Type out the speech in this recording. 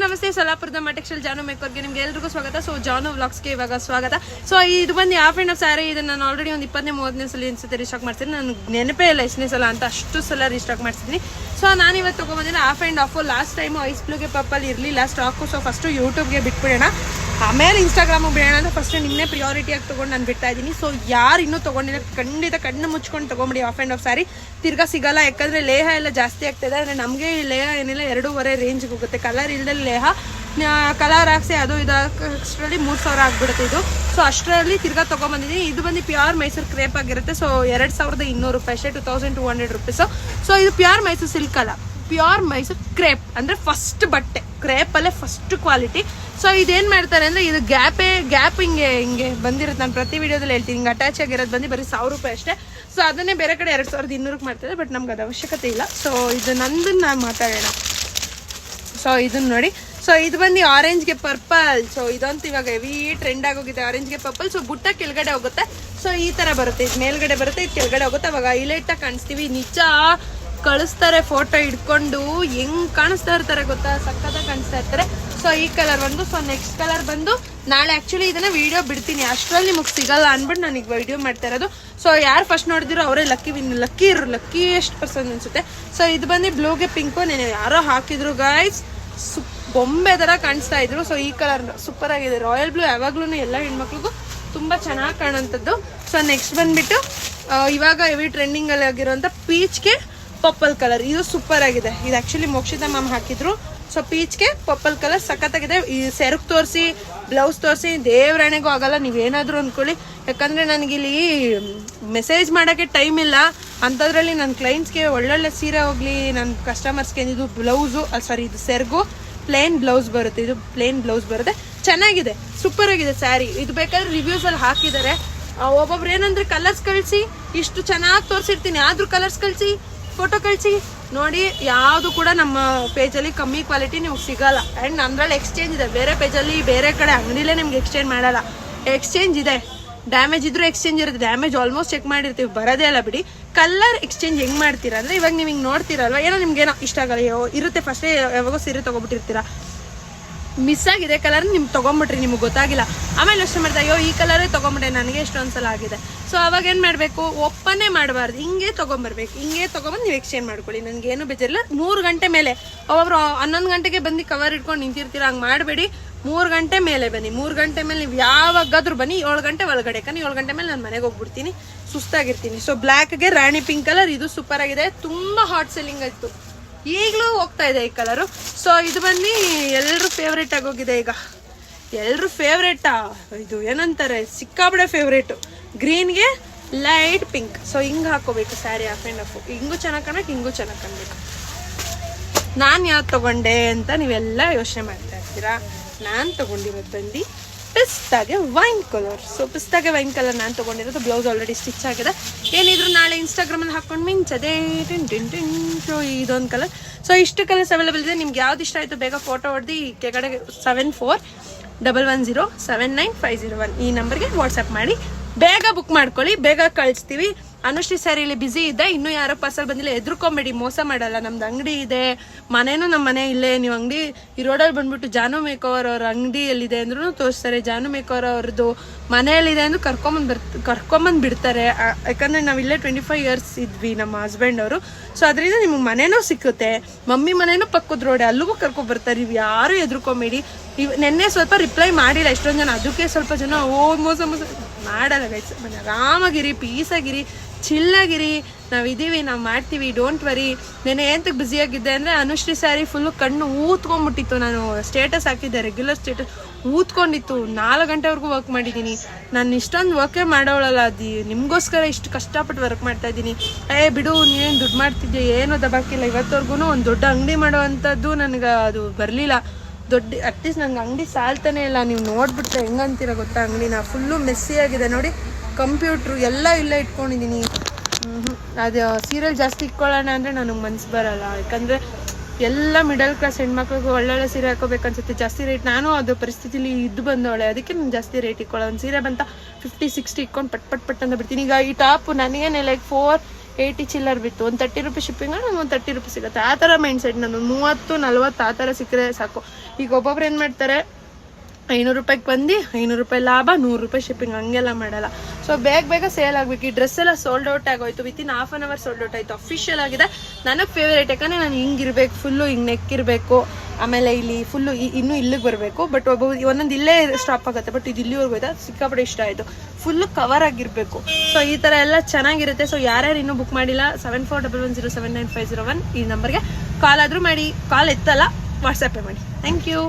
ನಮಸ್ತೆ, ಸೊಲ್ಲಾಪುರದ ಮಟೆಕ್ಸ್ಟೈಲ್ ಜಾನು ಮೇಕರ್ಗೆ ನಿಮ್ಗೆ ಎಲ್ರಿಗೂ ಸ್ವಾಗತ. ಸೊ ಜಾನು ವ್ಲಾಗ್ಸ್ಗೆ ಇವಾಗ ಸ್ವಾಗತ. ಸೊ ಇದು ಬಂದು ಹಾಫ್ ಆ್ಯಂಡ್ ಆಫ್ ಸ್ಯಾರಿ. ಇದನ್ನು ನಾನು ಆಲ್ರೆಡಿ ಒಂದು 20ನೇ-30ನೇ ಸಲ ಅನ್ಸುತ್ತೆ ರೀಸ್ಟಾಕ್ ಮಾಡ್ತೀನಿ. ನನಗೆ ನೆನಪೇ ಇಲ್ಲ ಎಷ್ಟನೇ ಸಲ ಅಂತ, ಅಷ್ಟು ಸಲ ರೀಸ್ಟಾಕ್ ಮಾಡ್ತಿದ್ದೀನಿ. ಸೊ ನಾನು ಇವತ್ತು ತೊಗೊಂಬಂದಿನ half and half. Last time ice ಬ್ಲೂಗೆ ಪಪ್ಪಲ್ಲಿ ಇರಲಿಲ್ಲ ಸ್ಟಾಕು. ಸೊ ಫಸ್ಟು ಯೂಟ್ಯೂಬ್ಗೆ ಬಿಟ್ಬಿಡೋಣ, ಆಮೇಲೆ ಇನ್ಸ್ಟಾಗ್ರಾಮಿಗೆ ಬಿಡೋಣ ಅಂತ ಫಸ್ಟು ನಿನ್ನೆ ಪ್ರಿಯಾರಿಟಿಯಾಗಿ ತೊಗೊಂಡು ನಾನು ಬಿಡ್ತಾ ಇದ್ದೀನಿ. ಸೊ ಯಾರು ಇನ್ನೂ ತೊಗೊಂಡಿಲ್ಲ ಖಂಡಿತ ಕಣ್ಣು ಮುಚ್ಕೊಂಡು ತೊಗೊಂಬಿಡಿ ಹಾಫ್ ಆ್ಯಂಡ್ ಆಫ್ ಸ್ಯಾರಿ. ತಿರ್ಗಾ ಸಿಗಲ್ಲ, ಯಾಕಂದರೆ ಲೇಹ ಎಲ್ಲ ಜಾಸ್ತಿ ಆಗ್ತಾಯಿದೆ. ಅಂದರೆ ನಮಗೆ ಲೇಹ ಏನಿಲ್ಲ 2.5 ರೇಂಜ್ಗೆ ಹೋಗುತ್ತೆ. ಕಲರ್ ಇಲ್ದಲ್ಲಿ ಲೇಹ ಕಲರ್ ಹಾಕ್ಸಿ ಅದು ಅಷ್ಟರಲ್ಲಿ 3000 ಆಗಿಬಿಡುತ್ತೆ ಇದು. ಸೊ ಅಷ್ಟರಲ್ಲಿ ತಿರ್ಗಾ ತೊಗೊಂಬಂದಿದ್ದೀನಿ. ಇದು ಬಂದು ಪ್ಯೂರ್ ಮೈಸೂರು ಕ್ರೇಪ್ ಆಗಿರುತ್ತೆ. ಸೊ 2200 ರೂಪಾಯಿ ಅಷ್ಟೇ, 2200 ರುಪೀಸು. ಸೊ ಇದು ಪ್ಯೂರ್ ಮೈಸೂರು ಸಿಲ್ಕ್ ಅಲ್ಲ, ಪ್ಯೂರ್ ಮೈಸೂರು ಕ್ರೇಪ್ ಅಂದರೆ ಫಸ್ಟ್ ಬಟ್ಟೆ, ಕ್ರೇಪಲ್ಲೇ ಫಸ್ಟ್ ಕ್ವಾಲಿಟಿ. ಸೊ ಇದೇನು ಮಾಡ್ತಾರೆ ಅಂದರೆ ಇದು ಗ್ಯಾಪ್ ಹಿಂಗೆ ಬಂದಿರುತ್ತೆ. ನಾನು ಪ್ರತಿ ವಿಡಿಯೋದಲ್ಲಿ ಹೇಳ್ತೀನಿ, ಹಿಂಗೆ ಅಟ್ಯಾಚ್ ಆಗಿರೋದು ಬಂದು ಬರೀ 1000 ರೂಪಾಯಿ ಅಷ್ಟೇ. ಸೊ ಅದನ್ನೇ ಬೇರೆ ಕಡೆ 2200 ಮಾಡ್ತಾರೆ, ಬಟ್ ನಮ್ಗೆ ಅದು ಅವಶ್ಯಕತೆ ಇಲ್ಲ. ಸೊ ಇದು ನಂದನ್ನು ನಾನು ಮಾತಾಡೋಣ. ಸೊ ಇದನ್ನ ನೋಡಿ. ಸೊ ಇದು ಬಂದು ಆರೆಂಜ್ಗೆ ಪರ್ಪಲ್. ಸೊ ಇದಂತೂ ಇವಾಗ ಹೆವಿ ಟ್ರೆಂಡ್ ಆಗೋಗಿದೆ, ಆರೆಂಜ್ಗೆ ಪರ್ಪಲ್. ಸೊ ಬುಟ್ಟ ಕೆಳಗಡೆ ಹೋಗುತ್ತೆ. ಸೊ ಈ ಥರ ಬರುತ್ತೆ, ಇದು ಮೇಲ್ಗಡೆ ಬರುತ್ತೆ, ಇದು ಕೆಳಗಡೆ ಹೋಗುತ್ತೆ. ಅವಾಗ ಹೈಲೈಟಾಗಿ ಕಾಣಿಸ್ತೀವಿ. ನಿಜ ಕಳಿಸ್ತಾರೆ ಫೋಟೋ ಇಟ್ಕೊಂಡು, ಹೆಂಗ್ ಕಾಣಿಸ್ತಾ ಇರ್ತಾರೆ ಗೊತ್ತಾ, ಸಕ್ಕತ್ತಾಗಿ ಕಾಣಿಸ್ತಾ ಇರ್ತಾರೆ. ಸೊ ಈ ಕಲರ್ ಒಂದು. ಸೊ ನೆಕ್ಸ್ಟ್ ಕಲರ್ ಬಂದು ನಾಳೆ ಆ್ಯಕ್ಚುಲಿ ಇದನ್ನ ವಿಡಿಯೋ ಬಿಡ್ತೀನಿ, ಅಷ್ಟರಲ್ಲಿ ನಿಮಗೆ ಸಿಗಲ್ಲ ಅಂದ್ಬಿಟ್ಟು ನಾನು ಈಗ ವಿಡಿಯೋ ಮಾಡ್ತಾ ಇರೋದು. ಸೊ ಯಾರು ಫಸ್ಟ್ ನೋಡಿದಿರೋ ಅವರೇ ಲಕ್ಕಿಯೆಸ್ಟ್ ಪರ್ಸನ್ ಅನ್ಸುತ್ತೆ. ಸೊ ಇದು ಬಂದು ಬ್ಲೂಗೆ ಪಿಂಕು, ನಾನು ಯಾರೋ ಹಾಕಿದ್ರು ಗೈಸ್, ಬೊಂಬೆ ಥರ ಕಾಣಿಸ್ತಾ ಇದ್ರು. ಸೊ ಈ ಕಲರ್ ಸೂಪರ್ ಆಗಿದೆ. ರಾಯಲ್ ಬ್ಲೂ ಯಾವಾಗ್ಲೂ ಎಲ್ಲ ಹೆಣ್ಮಕ್ಳಿಗೂ ತುಂಬ ಚೆನ್ನಾಗಿ ಕಾಣೋಂಥದ್ದು. ಸೊ ನೆಕ್ಸ್ಟ್ ಬಂದ್ಬಿಟ್ಟು ಇವಾಗ ಹೆವಿ ಟ್ರೆಂಡಿಂಗಲ್ಲಿ ಆಗಿರುವಂಥ ಪೀಚ್ಗೆ ಪರ್ಪಲ್ ಕಲರ್. ಇದು ಸೂಪರ್ ಆಗಿದೆ. ಇದು ಆ್ಯಕ್ಚುಲಿ ಮೋಕ್ಷಿತಾ ಮ್ಯಾಮ್ ಹಾಕಿದ್ರು. ಸೊ ಪೀಚ್ಗೆ ಪರ್ಪಲ್ ಕಲರ್ ಸಖತ್ತಾಗಿದೆ. ಈ ಸೆರಗು ತೋರಿಸಿ ಬ್ಲೌಸ್ ತೋರಿಸಿ ದೇವರಾಣೆಗೂ ಆಗಲ್ಲ, ನೀವೇನಾದರೂ ಅಂದ್ಕೊಳ್ಳಿ. ಯಾಕಂದರೆ ನನಗಿಲ್ಲಿ ಮೆಸೇಜ್ ಮಾಡೋಕ್ಕೆ ಟೈಮ್ ಇಲ್ಲ. ಅಂಥದ್ರಲ್ಲಿ ನನ್ನ ಕ್ಲೈಂಟ್ಸ್ಗೆ ಒಳ್ಳೊಳ್ಳೆ ಸೀರೆ ಹೋಗಲಿ, ನನ್ನ ಕಸ್ಟಮರ್ಸ್ಗೆ ಇದು ಬ್ಲೌಸು ಇದು ಸೆರಗು ಪ್ಲೇನ್ ಬ್ಲೌಸ್ ಬರುತ್ತೆ. ಇದು ಪ್ಲೇನ್ ಬ್ಲೌಸ್ ಬರುತ್ತೆ, ಚೆನ್ನಾಗಿದೆ, ಸೂಪರ್ ಆಗಿದೆ ಸ್ಯಾರಿ. ಇದು ಬೇಕಾದ್ರೆ ರಿವ್ಯೂಸಲ್ಲಿ ಹಾಕಿದ್ದಾರೆ. ಒಬ್ಬೊಬ್ರು ಏನಂದರೆ ಕಲರ್ಸ್ ಕಳಿಸಿ, ಇಷ್ಟು ಚೆನ್ನಾಗಿ ತೋರಿಸಿರ್ತೀನಿ ಆದರೂ ಕಲರ್ಸ್ ಕಳಿಸಿ, ಫೋಟೋ ಕಳಿಸಿ ನೋಡಿ. ಯಾವುದು ಕೂಡ ನಮ್ಮ ಪೇಜಲ್ಲಿ ಕಮ್ಮಿ ಕ್ವಾಲಿಟಿ ನಿಮ್ಗೆ ಸಿಗಲ್ಲ. ಆ್ಯಂಡ್ ನಮ್ಮದ್ರಲ್ಲಿ ಎಕ್ಸ್ಚೇಂಜ್ ಇದೆ. ಬೇರೆ ಪೇಜಲ್ಲಿ ಬೇರೆ ಕಡೆ ಅಂಗಡಿಲೇ ನಿಮ್ಗೆ ಎಕ್ಸ್ಚೇಂಜ್ ಮಾಡಲ್ಲ. ಎಕ್ಸ್ಚೇಂಜ್ ಇದೆ, ಡ್ಯಾಮೇಜ್ ಇದ್ರೂ ಎಕ್ಸ್ಚೇಂಜ್ ಇರುತ್ತೆ. ಡ್ಯಾಮೇಜ್ ಆಲ್ಮೋಸ್ಟ್ ಚೆಕ್ ಮಾಡಿರ್ತೀವಿ, ಬರೋದೇ ಅಲ್ಲ ಬಿಡಿ. ಕಲರ್ ಎಕ್ಸ್ಚೇಂಜ್ ಹೆಂಗೆ ಮಾಡ್ತೀರಾ ಅಂದರೆ, ಇವಾಗ ನೀವು ಹಿಂಗೆ ನೋಡ್ತೀರಲ್ವ, ಏನೋ ನಿಮ್ಗೇನೋ ಇಷ್ಟ ಆಗಲ್ಲ ಇರುತ್ತೆ. ಫಸ್ಟೇ ಯಾವಾಗೋ ಸೀರೆ ತೊಗೊಬಿಟ್ಟಿರ್ತೀರ, ಮಿಸ್ ಆಗಿದೆ ಕಲರ್, ನಿಮ್ಗೆ ತೊಗೊಂಬಿಟ್ರಿ, ನಿಮ್ಗೆ ಗೊತ್ತಾಗಿಲ್ಲ. ಆಮೇಲೆ ಅಷ್ಟೇ ಮಾಡ್ತಾ ಅಯ್ಯೋ ಈ ಕಲರೇ ತೊಗೊಂಬಿಟ್ಟೆ, ನನಗೆ ಎಷ್ಟೊಂದ್ಸಲ ಆಗಿದೆ. ಸೊ ಅವಾಗ ಏನು ಮಾಡಬೇಕು, ಒಪ್ಪನೇ ಮಾಡಬಾರ್ದು, ಹಿಂಗೆ ತೊಗೊಂಬರ್ಬೇಕು. ಹಿಂಗೆ ತೊಗೊಂಬಂದು ನೀವು ಎಕ್ಸ್ಚೇಂಜ್ ಮಾಡ್ಕೊಳ್ಳಿ, ನನಗೇನು ಬೇಜಾರಿಲ್ಲ. 3 ಗಂಟೆ ಮೇಲೆ ಒಬ್ಬೊಬ್ರು 11 ಗಂಟೆಗೆ ಬಂದು ಕವರ್ ಇಟ್ಕೊಂಡು ನಿಂತಿರ್ತೀರ, ಹಂಗೆ ಮಾಡಬೇಡಿ. 3 ಗಂಟೆ ಮೇಲೆ ಬನ್ನಿ. 3 ಗಂಟೆ ಮೇಲೆ ನೀವು ಯಾವಾಗಾದ್ರೂ ಬನ್ನಿ. 7 ಗಂಟೆ ಒಳಗಡೆ, ಯಾಕಂದ್ರೆ 7 ಗಂಟೆ ಮೇಲೆ ನಾನು ಮನೆಗೆ ಹೋಗ್ಬಿಡ್ತೀನಿ, ಸುಸ್ತಾಗಿರ್ತೀನಿ. ಸೊ ಬ್ಲ್ಯಾಕ್ಗೆ ರಾಣಿ ಪಿಂಕ್ ಕಲರ್, ಇದು ಸೂಪರ್ ಆಗಿದೆ, ತುಂಬ ಹಾಟ್ ಸೆಲ್ಲಿಂಗ್ ಆಯಿತು, ಈಗಲೂ ಹೋಗ್ತಾ ಇದೆ ಈ ಕಲರು. ಸೊ ಇದು ಬಂದು ಎಲ್ಲರೂ ಫೇವ್ರೇಟ್ ಆಗೋಗಿದೆ ಈಗ, ಎಲ್ಲರೂ ಫೇವ್ರೇಟಾ ಇದು ಏನಂತಾರೆ, ಸಿಕ್ಕಾಬಡೆ ಫೇವ್ರೇಟು. ಗ್ರೀನ್ಗೆ ಲೈಟ್ ಪಿಂಕ್. ಸೊ ಹಿಂಗೆ ಹಾಕೋಬೇಕು ಸ್ಯಾರಿ ಹಾಫ್ ಆ್ಯಂಡ್ ಹಾಫು. ಹಿಂಗೂ ಚೆನ್ನಾಗಿ ಕಾಣಬೇಕು, ಹಿಂಗೂ ಚೆನ್ನಾಗಿ ಕಾಣಬೇಕು. ನಾನು ಯಾವ್ದು ತೊಗೊಂಡೆ ಅಂತ ನೀವೆಲ್ಲ ಯೋಚನೆ ಮಾಡ್ತಾ ಇರ್ತೀರಾ. ನಾನು ತೊಗೊಂಡಿರೋದು ಬಂದು ಪಿಸ್ತಾಗೆ ವೈನ್ ಕಲರ್. ಸೊ ಪಿಸ್ತಾಗೆ ವೈನ್ ಕಲರ್ ನಾನು ತೊಗೊಂಡಿರೋದು. ಬ್ಲೌಸ್ ಆಲ್ರೆಡಿ ಸ್ಟಿಚ್ ಆಗಿದೆ. ಏನಿದ್ರು ನಾಳೆ ಇನ್ಸ್ಟಾಗ್ರಾಮಲ್ಲಿ ಹಾಕೊಂಡು ಮಿಂಚದೆ ಸೊ ಇದೊಂದು ಕಲರ್. ಸೊ ಇಷ್ಟು ಕಲರ್ಸ್ ಅವೈಲೇಬಲ್ ಇದೆ. ನಿಮ್ಗೆ ಯಾವ್ದು ಇಷ್ಟ ಆಯಿತು ಬೇಗ ಫೋಟೋ ಹೊಡೆದು ಈ ಕೆಳಗಡೆ 7411079501 ಈ ನಂಬರ್ಗೆ ವಾಟ್ಸಪ್ ಮಾಡಿ ಬೇಗ ಬುಕ್ ಮಾಡ್ಕೊಳ್ಳಿ, ಬೇಗ ಕಳಿಸ್ತೀವಿ. ಅನುಶ್ರೀ ಸ್ಯಾರಿಲಿ ಬ್ಯುಸಿ ಇದೆ, ಇನ್ನೂ ಯಾರೋ ಪಾರ್ಸಲ್ ಬಂದಿಲ್ಲ, ಎದ್ರುಕೊಂಬೇಡಿ, ಮೋಸ ಮಾಡಲ್ಲ. ನಮ್ದು ಅಂಗಡಿ ಇದೆ, ಮನೇನೂ ನಮ್ಮ ಮನೆ ಇಲ್ಲೇ. ನೀವು ಅಂಗಡಿ ಈ ರೋಡಲ್ಲಿ ಬಂದ್ಬಿಟ್ಟು ಜಾನು ಮೇಕವರ್ ಅವ್ರ ಅಂಗಡಿ ಎಲ್ಲಿದೆ ಅಂದ್ರೂ ತೋರಿಸ್ತಾರೆ. ಜಾನು ಮೇಕವರ್ ಅವ್ರದ್ದು ಮನೆಯಲ್ಲಿದೆ ಅಂದ್ರೂ ಕರ್ಕೊಂಬಂದು ಬಿಡ್ತಾರೆ. ಯಾಕಂದರೆ ನಾವು ಇಲ್ಲೇ 25 ಇಯರ್ಸ್ ಇದ್ವಿ ನಮ್ಮ ಹಸ್ಬೆಂಡ್ ಅವರು. ಸೊ ಅದರಿಂದ ನಿಮಗೆ ಮನೇನೂ ಸಿಕ್ಕುತ್ತೆ, ಮಮ್ಮಿ ಮನೇನೂ ಪಕ್ಕದ ರೋಡೆ, ಅಲ್ಲಿಗೂ ಕರ್ಕೊಬರ್ತಾರೆ. ನೀವು ಯಾರೂ ಎದ್ರುಕೊಂಬೇಡಿ. ನೆನ್ನೆ ಸ್ವಲ್ಪ ರಿಪ್ಲೈ ಮಾಡಿಲ್ಲ ಎಷ್ಟೊಂದು ಜನ, ಅದಕ್ಕೆ ಸ್ವಲ್ಪ ಜನ ಮೋಸ ಮಾಡಲ್ಲ ಗೈಸ್. ಆರಾಮಾಗಿರಿ, ಪೀಸಾಗಿರಿ, ಚಿಲ್ಲಾಗಿರಿ. ನಾವಿದ್ದೀವಿ, ನಾವು ಮಾಡ್ತೀವಿ, ಡೋಂಟ್ ವರಿ. ನೆನೆ ಎಂತಕ್ಕೆ ಬ್ಯುಸಿಯಾಗಿದ್ದೆ ಅಂದರೆ ಅನುಶ್ರೀ ಸ್ಯಾರಿ ಫುಲ್ಲು ಕಣ್ಣು ಊತ್ಕೊಂಡ್ಬಿಟ್ಟಿತ್ತು. ನಾನು ಸ್ಟೇಟಸ್ ಹಾಕಿದ್ದೆ, ರೆಗ್ಯುಲರ್ ಸ್ಟೇಟಸ್ ಊತ್ಕೊಂಡಿತ್ತು. 4 ಗಂಟೆವರೆಗೂ ವರ್ಕ್ ಮಾಡಿದ್ದೀನಿ. ನಾನು ಇಷ್ಟೊಂದು ವರ್ಕೇ ಮಾಡೋಳಲ್ಲ, ಅದು ನಿಮಗೋಸ್ಕರ ಇಷ್ಟು ಕಷ್ಟಪಟ್ಟು ವರ್ಕ್ ಮಾಡ್ತಾ ಇದ್ದೀನಿ. ಬಿಡು, ನೀವೇನು ದುಡ್ಡು ಮಾಡ್ತಿದ್ದೆ, ಏನೋ ದಬಾಕಿಲ್ಲ. ಇವತ್ತವರೆಗೂ ಒಂದು ದೊಡ್ಡ ಅಂಗಡಿ ಮಾಡೋ ಅಂಥದ್ದು ನನಗೆ ಅದು ಬರಲಿಲ್ಲ. ಅಟ್ಲೀಸ್ಟ್ ನಂಗೆ ಅಂಗಡಿ ಸಾಲ್ತಾನೆ ಇಲ್ಲ. ನೀವು ನೋಡ್ಬಿಟ್ರೆ ಹೆಂಗಂತೀರ ಗೊತ್ತಾ, ಅಂಗಡಿನ ಫುಲ್ಲು ಮೆಸ್ಸಿಯಾಗಿದೆ ನೋಡಿ. ಕಂಪ್ಯೂಟ್ರು ಎಲ್ಲ ಇಲ್ಲೇ ಇಟ್ಕೊಂಡಿದ್ದೀನಿ. ಅದು ಸೀರಿಯಲ್ ಜಾಸ್ತಿ ಇಟ್ಕೊಳ್ಳೋಣ ಅಂದರೆ ನನಗೆ ಮನ್ಸು ಬರಲ್ಲ. ಯಾಕಂದರೆ ಎಲ್ಲ ಮಿಡಲ್ ಕ್ಲಾಸ್ ಹೆಣ್ಮಕ್ಳಿಗೂ ಒಳ್ಳೊಳ್ಳೆ ಸೀರೆ ಹಾಕೋಬೇಕನ್ಸುತ್ತೆ. ಜಾಸ್ತಿ ರೇಟ್, ನಾನು ಅದು ಪರಿಸ್ಥಿತಿಲಿ ಇದ್ದು ಬಂದವಳೆ, ಅದಕ್ಕೆ ನಾನು ಜಾಸ್ತಿ ರೇಟ್ ಇಟ್ಕೊಳ್ಳೋ. ಒಂದು ಸೀರೆ ಬಂತ 50-60 ಇಟ್ಕೊಂಡು ಪಟ್ ಅಂತ ಬಿಡ್ತೀನಿ. ಈಗ ಈ ಟಾಪು ನನಗೇನೆ ಲೈಕ್ 80 ಚಿಲ್ಲರ್ ಬಿತ್ತು, ಒಂದು 30 ರೂಪೀಸ್ ಶಿಪ್ಪಿಂಗ್ ನಮ್ಗೆ ಒಂದು 30 ರೂಪೀಸ್ ಸಿಗುತ್ತೆ. ಆ ಥರ ಮೈಂಡ್ ಸೆಟ್ ನಾನು 30-40 ಆ ಥರ ಸಿಕ್ಕರೆ ಸಾಕು. ಈಗ ಒಬ್ಬೊಬ್ರು ಏನು ಮಾಡ್ತಾರೆ 500 ರೂಪಾಯಿಗೆ ಬಂದು 500 ರೂಪಾಯಿ ಲಾಭ, 100 ರೂಪಾಯಿ ಶಿಪ್ಪಿಂಗ್, ಹಂಗೆಲ್ಲ ಮಾಡಲ್ಲ. ಸೊ ಬೇಗ ಸೇಲ್ ಆಗಬೇಕು. ಈ ಡ್ರೆಸ್ ಎಲ್ಲ ಸೋಲ್ಡ್ ಔಟ್ ಆಗೋಯ್ತು, within half an hour sold out ಆಯಿತು. ಅಫಿಷಿಯಲ್ ಆಗಿದೆ. ನನಗೆ ಫೇವರೇಟ್, ಯಾಕಂದರೆ ನಾನು ಹಿಂಗಿರ್ಬೇಕು, ಫುಲ್ಲು ಹಿಂಗೆ ನೆಕ್ ಇರಬೇಕು, ಆಮೇಲೆ ಇಲ್ಲಿ ಫುಲ್ಲು ಇನ್ನೂ ಇಲ್ಲಿಗೆ ಬರಬೇಕು. ಬಟ್ ಒಂದೊಂದು ಇಲ್ಲೇ ಸ್ಟಾಪ್ ಆಗುತ್ತೆ, ಬಟ್ ಇದು ಇಲ್ಲಿವರೆಗೂ ಆಯ್ತಾ, ಸಿಕ್ಕಾಪಟ್ಟೆ ಇಷ್ಟ ಆಯಿತು. ಫುಲ್ಲು ಕವರ್ ಆಗಿರಬೇಕು. ಸೊ ಈ ಥರ ಎಲ್ಲ ಚೆನ್ನಾಗಿರುತ್ತೆ. ಸೊ ಯಾರ್ಯಾರು ಇನ್ನೂ ಬುಕ್ ಮಾಡಿಲ್ಲ 7411079501 ಈ ನಂಬರ್ಗೆ ಕಾಲ್ ಆದರೂ ಮಾಡಿ. ಕಾಲ್ ಎತ್ತಲ್ಲ, ವಾಟ್ಸಪ್ಪೇ ಮಾಡಿ. Thank you.